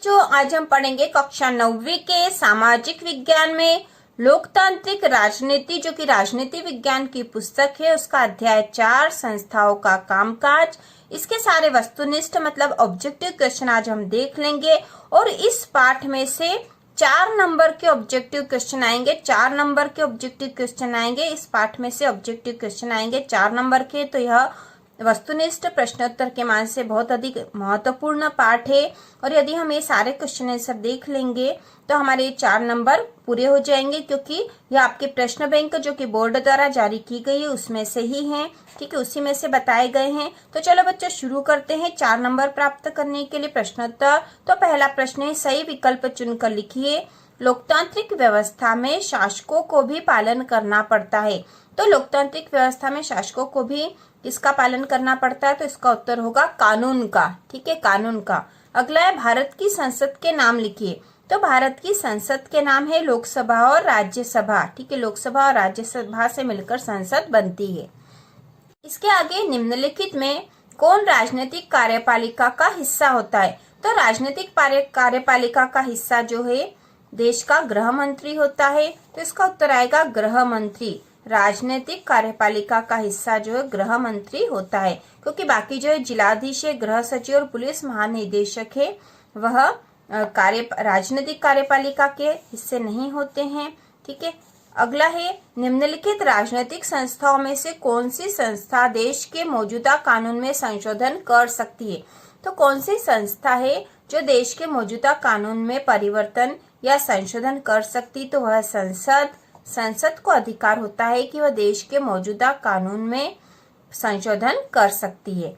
बच्चों, आज हम पढ़ेंगे कक्षा 9वीं के सामाजिक विज्ञान में लोकतांत्रिक राजनीति, जो कि राजनीति विज्ञान की पुस्तक है, उसका अध्याय 4 संस्थाओं का कामकाज। इसके सारे वस्तुनिष्ठ मतलब ऑब्जेक्टिव क्वेश्चन आज हम देख लेंगे और इस पाठ में से 4 नंबर के ऑब्जेक्टिव क्वेश्चन आएंगे। 4 नंबर के ऑब्जेक्टिव क्वेश्चन आएंगे इस पाठ में से ऑब्जेक्टिव क्वेश्चन आएंगे 4 नंबर के। तो यह वस्तुनिष्ठ प्रश्नोत्तर के मान से बहुत अधिक महत्वपूर्ण पाठ है और यदि हम ये सारे क्वेश्चन आंसर देख लेंगे तो हमारे 4 नंबर पूरे हो जाएंगे, क्योंकि यह आपके प्रश्न बैंक जो कि बोर्ड द्वारा जारी की गई है उसमें से ही है। ठीक है, उसी में से बताए गए हैं। तो चलो बच्चों शुरू करते हैं 4 नंबर प्राप्त करने के लिए प्रश्नोत्तर। तो पहला प्रश्न है, सही विकल्प चुनकर लिखिए। लोकतांत्रिक व्यवस्था में शासकों को भी पालन करना पड़ता है। तो लोकतांत्रिक व्यवस्था में शासकों को भी किसका पालन करना पड़ता है? तो इसका उत्तर होगा कानून का। ठीक है, कानून का। अगला है, भारत की संसद के नाम लिखिए। तो भारत की संसद के नाम है लोकसभा और राज्यसभा। ठीक है, लोकसभा और राज्यसभा से मिलकर संसद बनती है। इसके आगे, निम्नलिखित में कौन राजनीतिक कार्यपालिका का हिस्सा होता है? तो राजनीतिक कार्यपालिका का हिस्सा जो है देश का गृह मंत्री होता है। तो इसका उत्तर आएगा गृह मंत्री। राजनीतिक कार्यपालिका का हिस्सा जो है गृह मंत्री होता है, क्योंकि बाकी जो है जिलाधीश है, गृह सचिव और पुलिस महानिदेशक है, वह राजनीतिक कार्यपालिका के हिस्से नहीं होते हैं। ठीक है, अगला है, निम्नलिखित राजनीतिक संस्थाओं में से कौन सी संस्था देश के मौजूदा कानून में संशोधन कर सकती है? तो कौन सी संस्था है जो देश के मौजूदा कानून में परिवर्तन या संशोधन कर सकती? तो वह संसद को अधिकार होता है कि वह देश के मौजूदा कानून में संशोधन कर सकती है।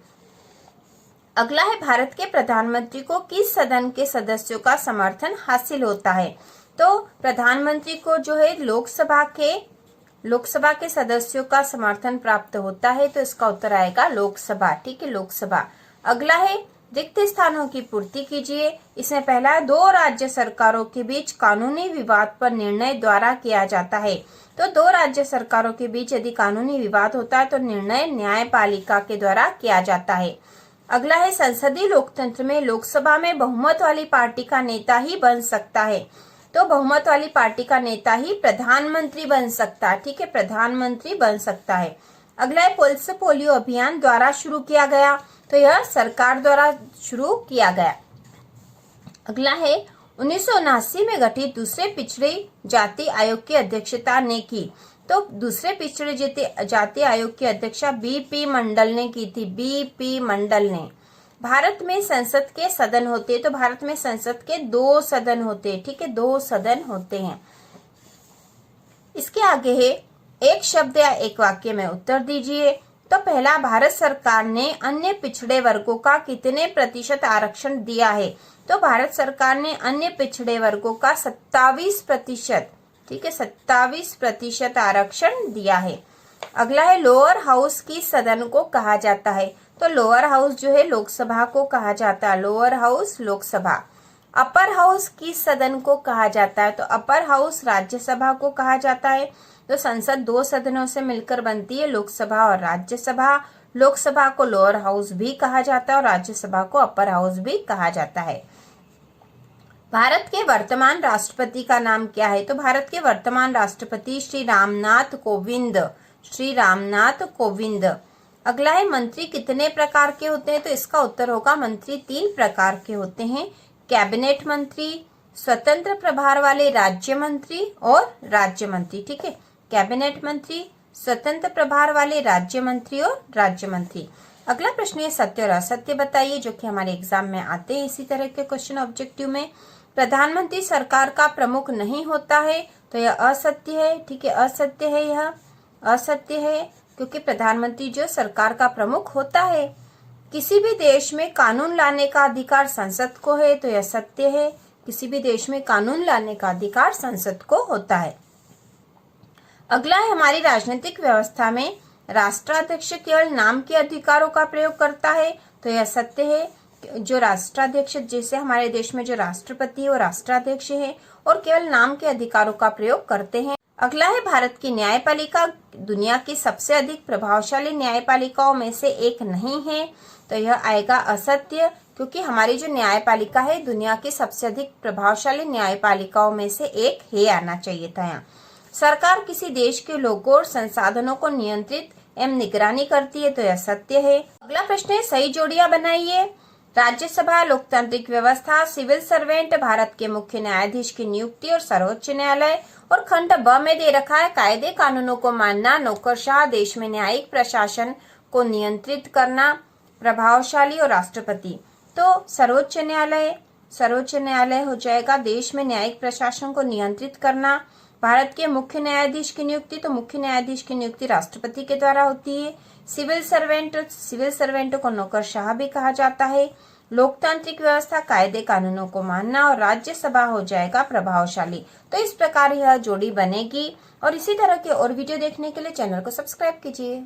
अगला है, भारत के प्रधानमंत्री को किस सदन के सदस्यों का समर्थन हासिल होता है? तो प्रधानमंत्री को जो है लोकसभा के सदस्यों का समर्थन प्राप्त होता है। तो इसका उत्तर आएगा लोकसभा। ठीक है, लोकसभा। अगला है, रिक्त स्थानों की पूर्ति कीजिए। इसमें पहला है, 2 राज्य सरकारों के बीच कानूनी विवाद पर निर्णय द्वारा किया जाता है। तो 2 राज्य सरकारों के बीच यदि कानूनी विवाद होता है तो निर्णय न्यायपालिका के द्वारा किया जाता है। अगला है, संसदीय लोकतंत्र में लोकसभा में बहुमत वाली पार्टी का नेता ही बन सकता है। तो बहुमत वाली पार्टी का नेता ही प्रधानमंत्री बन सकता है। ठीक है, प्रधानमंत्री बन सकता है। अगला है, पल्स पोलियो अभियान द्वारा शुरू किया गया। तो यह सरकार द्वारा शुरू किया गया। अगला है, 1979 में गठित दूसरे पिछड़ी जाति आयोग की अध्यक्षता ने की। तो दूसरे पिछड़े जाति आयोग की अध्यक्षा बीपी मंडल ने की थी। बीपी मंडल ने। भारत में संसद के सदन होते हैं। तो भारत में संसद के 2 सदन होते हैं। ठीक है, 2 सदन होते हैं। इसके आगे है, एक शब्द या एक वाक्य में उत्तर दीजिए। तो पहला, भारत सरकार ने अन्य पिछड़े वर्गों का कितने प्रतिशत आरक्षण दिया है? तो भारत सरकार ने अन्य पिछड़े वर्गों का 27%। ठीक है, 27% आरक्षण दिया है। अगला है, लोअर हाउस की सदन को कहा जाता है। तो लोअर हाउस जो है लोकसभा को कहा जाता है। Lower house Lok Sabha. Upper house की सदन को कहा जाता है। तो अपर हाउस राज्यसभा को कहा जाता है। तो संसद 2 सदनों से मिलकर बनती है, लोकसभा और राज्यसभा। लोकसभा को लोअर हाउस भी कहा जाता है और राज्यसभा को अपर हाउस भी कहा जाता है। भारत के वर्तमान राष्ट्रपति का नाम क्या है? तो भारत के वर्तमान राष्ट्रपति श्री रामनाथ कोविंद। श्री रामनाथ कोविंद। अगला है, मंत्री कितने प्रकार के होते हैं? तो इसका उत्तर होगा, मंत्री 3 प्रकार के होते हैं। कैबिनेट मंत्री, स्वतंत्र प्रभार वाले राज्य मंत्री और राज्य मंत्री। ठीक है, कैबिनेट मंत्री, स्वतंत्र प्रभार वाले राज्य मंत्री और राज्य मंत्री। अगला प्रश्न है, सत्य और असत्य बताइए, जो कि हमारे एग्जाम में आते हैं इसी तरह के क्वेश्चन ऑब्जेक्टिव में। प्रधानमंत्री सरकार का प्रमुख नहीं होता है। तो यह असत्य है। ठीक है, असत्य है, यह असत्य है, क्योंकि प्रधानमंत्री जो सरकार का प्रमुख होता है। किसी भी देश में कानून लाने का अधिकार संसद को है। तो यह सत्य है, किसी भी देश में कानून लाने का अधिकार संसद को होता है। अगला है, हमारी राजनीतिक व्यवस्था में राष्ट्राध्यक्ष केवल नाम के अधिकारों का प्रयोग करता है। तो यह सत्य है, जो राष्ट्राध्यक्ष, जैसे हमारे देश में जो राष्ट्रपति है वो राष्ट्राध्यक्ष है और केवल नाम के अधिकारों का प्रयोग करते हैं। अगला है, भारत की न्यायपालिका दुनिया की सबसे अधिक प्रभावशाली न्यायपालिकाओं में से एक नहीं है। तो यह आएगा असत्य, क्योंकि हमारी जो न्यायपालिका है दुनिया की सबसे अधिक प्रभावशाली न्यायपालिकाओं में से एक है, आना चाहिए था यहाँ। सरकार किसी देश के लोगों और संसाधनों को नियंत्रित एवं निगरानी करती है, तो यह सत्य है। अगला प्रश्न है, सही जोड़ियां बनाइए। राज्यसभा, लोकतांत्रिक व्यवस्था, सिविल सर्वेंट, भारत के मुख्य न्यायाधीश की नियुक्ति और सर्वोच्च न्यायालय। और खंड ब में दे रखा है, कायदे कानूनों को मानना, नौकरशाह, देश में न्यायिक प्रशासन को नियंत्रित करना, प्रभावशाली और राष्ट्रपति। तो सर्वोच्च न्यायालय हो जाएगा। देश में न्यायिक प्रशासन को नियंत्रित करना, भारत के मुख्य न्यायाधीश की नियुक्ति, तो मुख्य न्यायाधीश की नियुक्ति राष्ट्रपति के द्वारा होती है। सिविल सर्वेंट को नौकरशाह भी कहा जाता है। लोकतांत्रिक व्यवस्था, कायदे कानूनों को मानना, और राज्यसभा हो जाएगा प्रभावशाली। तो इस प्रकार यह जोड़ी बनेगी। और इसी तरह के और वीडियो देखने के लिए चैनल को सब्सक्राइब कीजिए।